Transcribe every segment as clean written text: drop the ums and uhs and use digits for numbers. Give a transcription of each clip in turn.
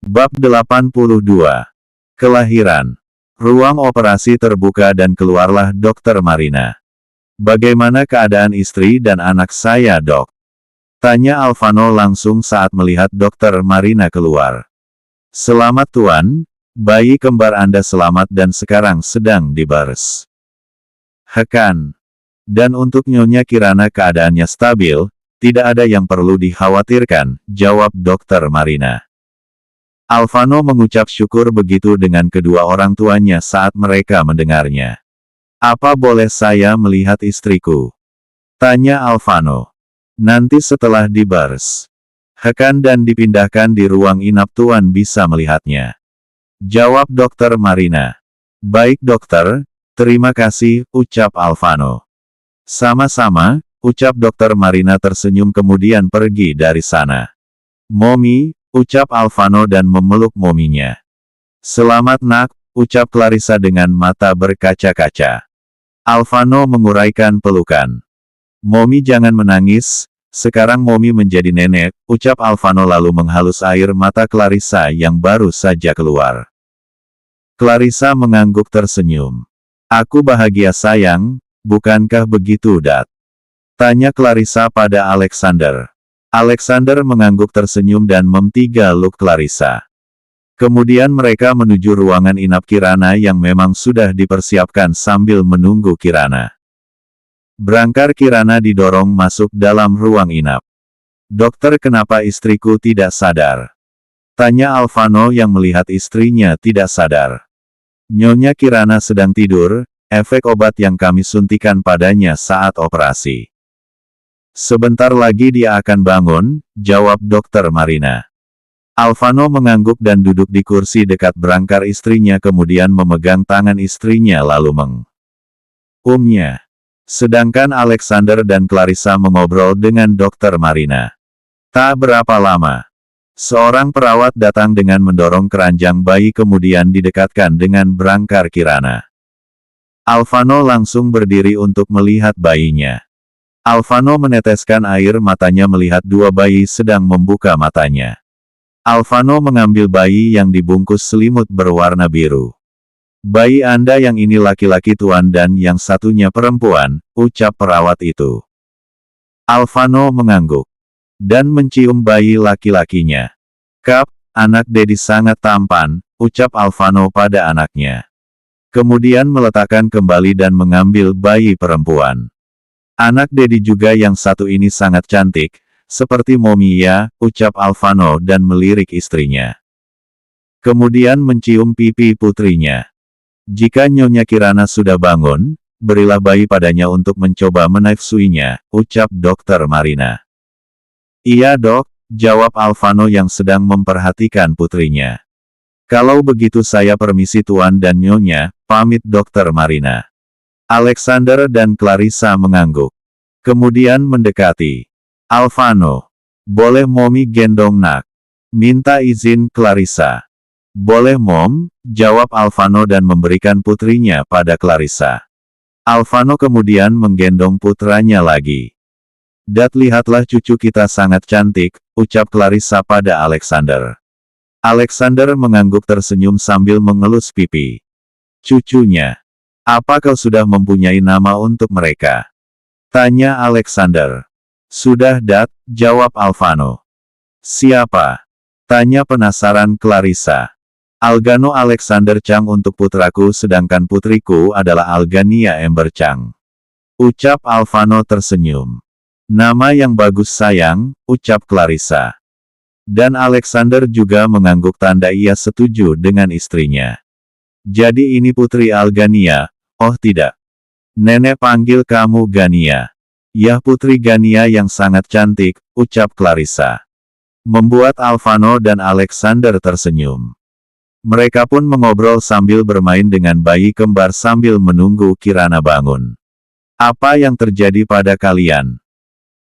Bab 82. Kelahiran. Ruang operasi terbuka dan keluarlah Dokter Marina. "Bagaimana keadaan istri dan anak saya, Dok?" tanya Alvano langsung saat melihat Dokter Marina keluar. "Selamat Tuan, bayi kembar Anda selamat dan sekarang sedang dibares." "Hekan. Dan untuk Nyonya Kirana keadaannya stabil, tidak ada yang perlu dikhawatirkan," jawab Dokter Marina. Alvano mengucap syukur begitu dengan kedua orang tuanya saat mereka mendengarnya. "Apa boleh saya melihat istriku?" tanya Alvano. "Nanti setelah dibares. Hekan dan dipindahkan di ruang inap Tuan bisa melihatnya," jawab Dokter Marina. "Baik dokter, terima kasih," ucap Alvano. "Sama-sama," ucap Dokter Marina tersenyum kemudian pergi dari sana. "Momi," ucap Alvano dan memeluk mominya. "Selamat nak," ucap Clarissa dengan mata berkaca-kaca. Alvano menguraikan pelukan. "Momi jangan menangis, sekarang Momi menjadi nenek," ucap Alvano lalu menghalus air mata Clarissa yang baru saja keluar. Clarissa mengangguk tersenyum. "Aku bahagia sayang, bukankah begitu Dat?" tanya Clarissa pada Alexander. Alexander mengangguk tersenyum dan look Clarissa. Kemudian mereka menuju ruangan inap Kirana yang memang sudah dipersiapkan sambil menunggu Kirana. Berangkar Kirana didorong masuk dalam ruang inap. "Dokter, kenapa istriku tidak sadar?" tanya Alvano yang melihat istrinya tidak sadar. "Nyonya Kirana sedang tidur, efek obat yang kami suntikan padanya saat operasi. Sebentar lagi dia akan bangun," jawab Dokter Marina. Alvano mengangguk dan duduk di kursi dekat berangkar istrinya kemudian memegang tangan istrinya lalu mengumnya. Sedangkan Alexander dan Clarissa mengobrol dengan Dokter Marina. Tak berapa lama, seorang perawat datang dengan mendorong keranjang bayi kemudian didekatkan dengan berangkar Kirana. Alvano langsung berdiri untuk melihat bayinya. Alvano meneteskan air matanya melihat dua bayi sedang membuka matanya. Alvano mengambil bayi yang dibungkus selimut berwarna biru. "Bayi Anda yang ini laki-laki Tuan dan yang satunya perempuan," ucap perawat itu. Alvano mengangguk dan mencium bayi laki-lakinya. "Kap, anak Dedi sangat tampan," ucap Alvano pada anaknya. Kemudian meletakkan kembali dan mengambil bayi perempuan. "Anak Dedi juga yang satu ini sangat cantik, seperti Momi ya," ucap Alvano dan melirik istrinya. Kemudian mencium pipi putrinya. "Jika Nyonya Kirana sudah bangun, berilah bayi padanya untuk mencoba menafsuinya," ucap Dokter Marina. "Iya dok," jawab Alvano yang sedang memperhatikan putrinya. "Kalau begitu saya permisi Tuan dan Nyonya," pamit Dokter Marina. Alexander dan Clarissa mengangguk. Kemudian mendekati Alvano. "Boleh Momi gendong nak?" minta izin Clarissa. "Boleh Mom," jawab Alvano dan memberikan putrinya pada Clarissa. Alvano kemudian menggendong putranya lagi. "Dat, lihatlah cucu kita sangat cantik," ucap Clarissa pada Alexander. Alexander mengangguk tersenyum sambil mengelus pipi cucunya. "Apa kau sudah mempunyai nama untuk mereka?" tanya Alexander. "Sudah Dat," jawab Alvano. "Siapa?" tanya penasaran Clarissa. "Algano Alexander Chang untuk putraku sedangkan putriku adalah Algania Ember Chang," ucap Alvano tersenyum. "Nama yang bagus sayang," ucap Clarissa. Dan Alexander juga mengangguk tanda ia setuju dengan istrinya. "Jadi ini putri Algania?" "Oh tidak. Nenek panggil kamu Gania." "Yah, putri Gania yang sangat cantik," ucap Clarissa. Membuat Alvano dan Alexander tersenyum. Mereka pun mengobrol sambil bermain dengan bayi kembar sambil menunggu Kirana bangun. "Apa yang terjadi pada kalian?"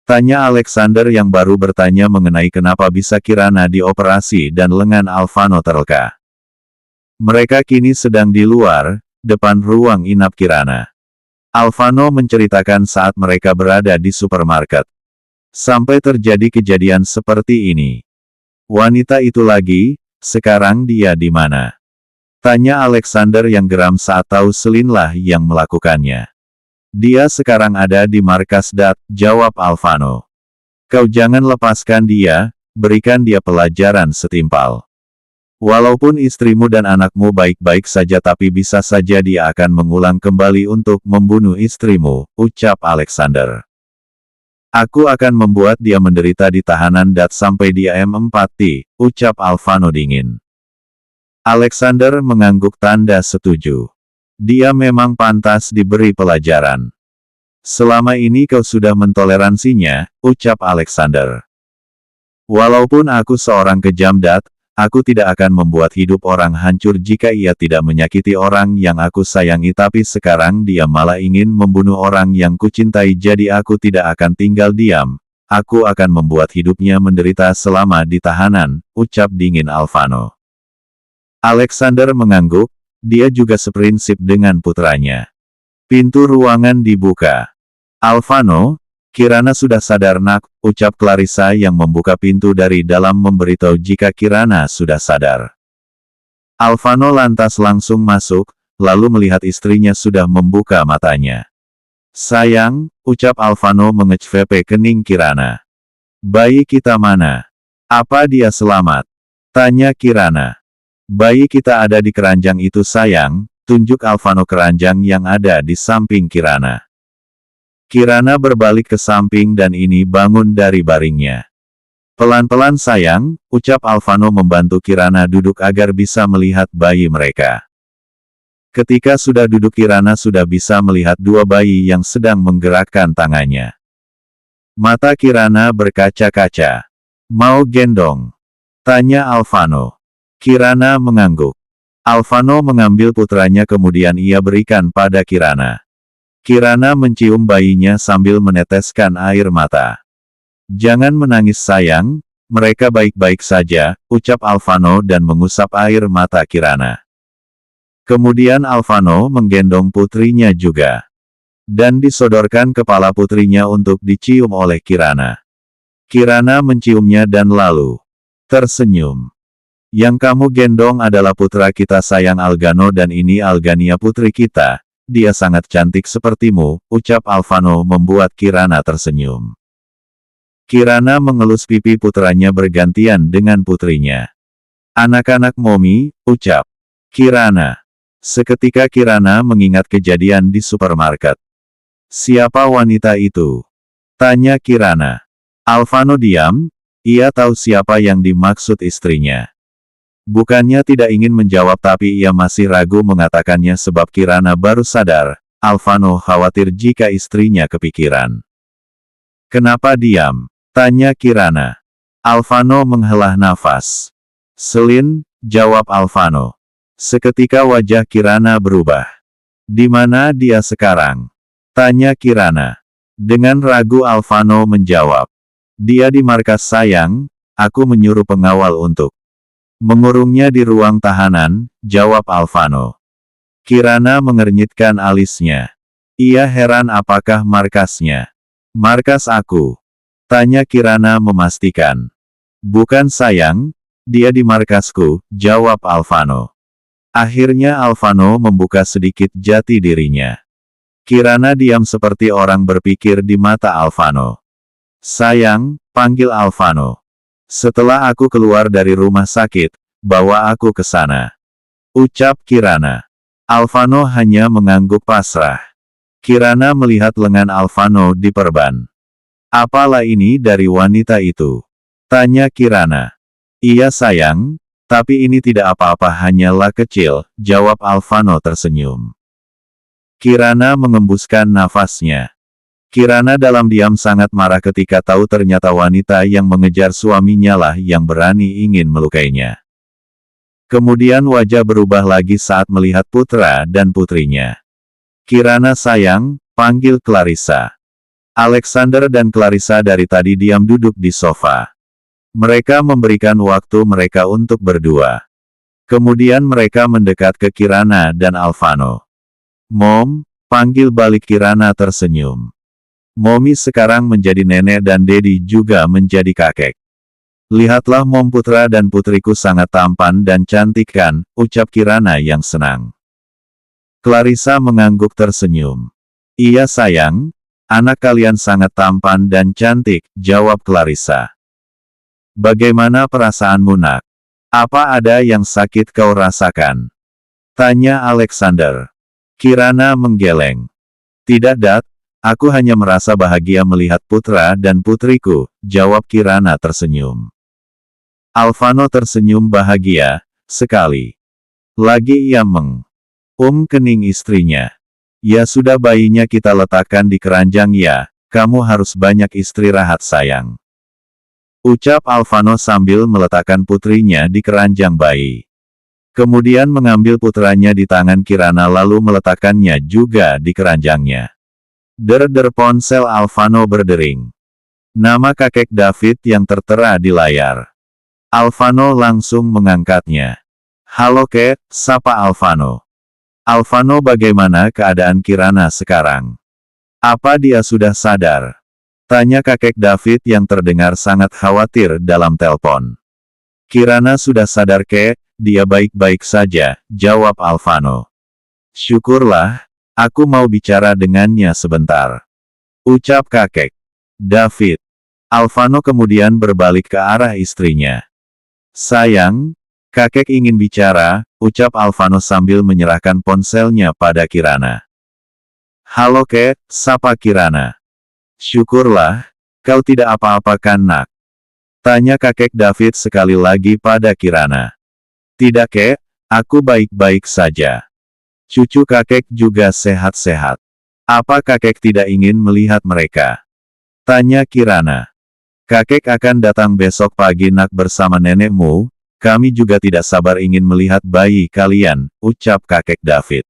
tanya Alexander yang baru bertanya mengenai kenapa bisa Kirana dioperasi dan lengan Alvano terluka. Mereka kini sedang di luar, depan ruang inap Kirana. Alvano menceritakan saat mereka berada di supermarket. Sampai terjadi kejadian seperti ini. Wanita itu lagi, sekarang dia di mana? Tanya Alexander yang geram saat tahu Selinlah yang melakukannya. Dia sekarang ada di markas Dat, jawab Alvano. Kau jangan lepaskan dia, berikan dia pelajaran setimpal. Walaupun istrimu dan anakmu baik-baik saja tapi bisa saja dia akan mengulang kembali untuk membunuh istrimu, ucap Alexander. Aku akan membuat dia menderita di tahanan Dat sampai dia mati, ucap Alvano dingin. Alexander mengangguk tanda setuju. Dia memang pantas diberi pelajaran. Selama ini kau sudah mentoleransinya, ucap Alexander. Walaupun aku seorang kejam Dat, aku tidak akan membuat hidup orang hancur jika ia tidak menyakiti orang yang aku sayangi tapi sekarang dia malah ingin membunuh orang yang kucintai jadi aku tidak akan tinggal diam. Aku akan membuat hidupnya menderita selama di tahanan, ucap dingin Alvano. Alexander mengangguk, dia juga seprinsip dengan putranya. Pintu ruangan dibuka. Alvano, Kirana sudah sadar nak, ucap Clarissa yang membuka pintu dari dalam memberitahu jika Kirana sudah sadar. Alvano lantas langsung masuk, lalu melihat istrinya sudah membuka matanya. Sayang, ucap Alvano mengecvp kening Kirana. Bayi kita mana? Apa dia selamat? Tanya Kirana. Bayi kita ada di keranjang itu sayang, tunjuk Alvano keranjang yang ada di samping Kirana. Kirana berbalik ke samping dan ini bangun dari baringnya. Pelan-pelan sayang, ucap Alvano membantu Kirana duduk agar bisa melihat bayi mereka. Ketika sudah duduk Kirana sudah bisa melihat dua bayi yang sedang menggerakkan tangannya. Mata Kirana berkaca-kaca. Mau gendong? Tanya Alvano. Kirana mengangguk. Alvano mengambil putranya kemudian ia berikan pada Kirana. Kirana mencium bayinya sambil meneteskan air mata. Jangan menangis sayang, mereka baik-baik saja, ucap Alvano dan mengusap air mata Kirana. Kemudian Alvano menggendong putrinya juga. Dan disodorkan kepala putrinya untuk dicium oleh Kirana. Kirana menciumnya dan lalu tersenyum. Yang kamu gendong adalah putra kita sayang Algano dan ini Algania putri kita. Dia sangat cantik sepertimu, ucap Alvano membuat Kirana tersenyum. Kirana mengelus pipi putranya bergantian dengan putrinya. Anak-anak Momi, ucap Kirana. Seketika Kirana mengingat kejadian di supermarket. Siapa wanita itu? Tanya Kirana. Alvano diam, ia tahu siapa yang dimaksud istrinya. Bukannya tidak ingin menjawab tapi ia masih ragu mengatakannya sebab Kirana baru sadar, Alvano khawatir jika istrinya kepikiran. Kenapa diam? Tanya Kirana. Alvano menghela nafas. Selin, jawab Alvano. Seketika wajah Kirana berubah. Di mana dia sekarang? Tanya Kirana. Dengan ragu Alvano menjawab. Dia di markas sayang, aku menyuruh pengawal untuk mengurungnya di ruang tahanan, jawab Alvano. Kirana mengernyitkan alisnya. Ia heran apakah markasnya. Markas aku? Tanya Kirana memastikan. Bukan sayang, dia di markasku, jawab Alvano. Akhirnya Alvano membuka sedikit jati dirinya. Kirana diam seperti orang berpikir di mata Alvano. Sayang, panggil Alvano. Setelah aku keluar dari rumah sakit, bawa aku ke sana. Ucap Kirana. Alvano hanya mengangguk pasrah. Kirana melihat lengan Alvano diperban. Apalah ini dari wanita itu? Tanya Kirana. Iya sayang, tapi ini tidak apa-apa hanyalah kecil, jawab Alvano tersenyum. Kirana mengembuskan nafasnya. Kirana dalam diam sangat marah ketika tahu ternyata wanita yang mengejar suaminya lah yang berani ingin melukainya. Kemudian wajah berubah lagi saat melihat putra dan putrinya. Kirana sayang, panggil Clarissa. Alexander dan Clarissa dari tadi diam duduk di sofa. Mereka memberikan waktu mereka untuk berdua. Kemudian mereka mendekat ke Kirana dan Alvano. Mom, panggil balik Kirana tersenyum. Momi sekarang menjadi nenek dan Dedi juga menjadi kakek. Lihatlah Mom, putra dan putriku sangat tampan dan cantik kan, ucap Kirana yang senang. Clarissa mengangguk tersenyum. Iya sayang, anak kalian sangat tampan dan cantik, jawab Clarissa. Bagaimana perasaanmu nak? Apa ada yang sakit kau rasakan? Tanya Alexander. Kirana menggeleng. Tidak Dad, aku hanya merasa bahagia melihat putra dan putriku, jawab Kirana tersenyum. Alvano tersenyum bahagia sekali. Lagi ia kening istrinya. Ya sudah, bayinya kita letakkan di keranjang ya, kamu harus banyak istirahat sayang. Ucap Alvano sambil meletakkan putrinya di keranjang bayi. Kemudian mengambil putranya di tangan Kirana lalu meletakkannya juga di keranjangnya. Der ponsel Alvano berdering. Nama kakek David yang tertera di layar. Alvano langsung mengangkatnya. Halo Kek, sapa Alvano. Alvano, bagaimana keadaan Kirana sekarang? Apa dia sudah sadar? Tanya kakek David yang terdengar sangat khawatir dalam telepon. Kirana sudah sadar Kek, dia baik-baik saja, jawab Alvano. Syukurlah, aku mau bicara dengannya sebentar. Ucap kakek David. Alvano kemudian berbalik ke arah istrinya. Sayang, kakek ingin bicara, ucap Alvano sambil menyerahkan ponselnya pada Kirana. Halo Kek, sapa Kirana. Syukurlah, kau tidak apa-apa kan nak? Tanya kakek David sekali lagi pada Kirana. Tidak Kek, aku baik-baik saja. Cucu kakek juga sehat-sehat. Apa kakek tidak ingin melihat mereka? Tanya Kirana. Kakek akan datang besok pagi nak bersama nenekmu, kami juga tidak sabar ingin melihat bayi kalian, ucap kakek David.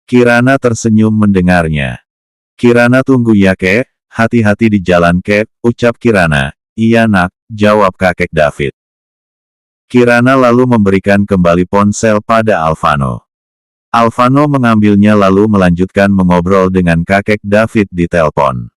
Kirana tersenyum mendengarnya. Kirana, tunggu ya Kek, hati-hati di jalan Kek, ucap Kirana. Iya nak, jawab kakek David. Kirana lalu memberikan kembali ponsel pada Alvano. Alvano mengambilnya lalu melanjutkan mengobrol dengan kakek David di telepon.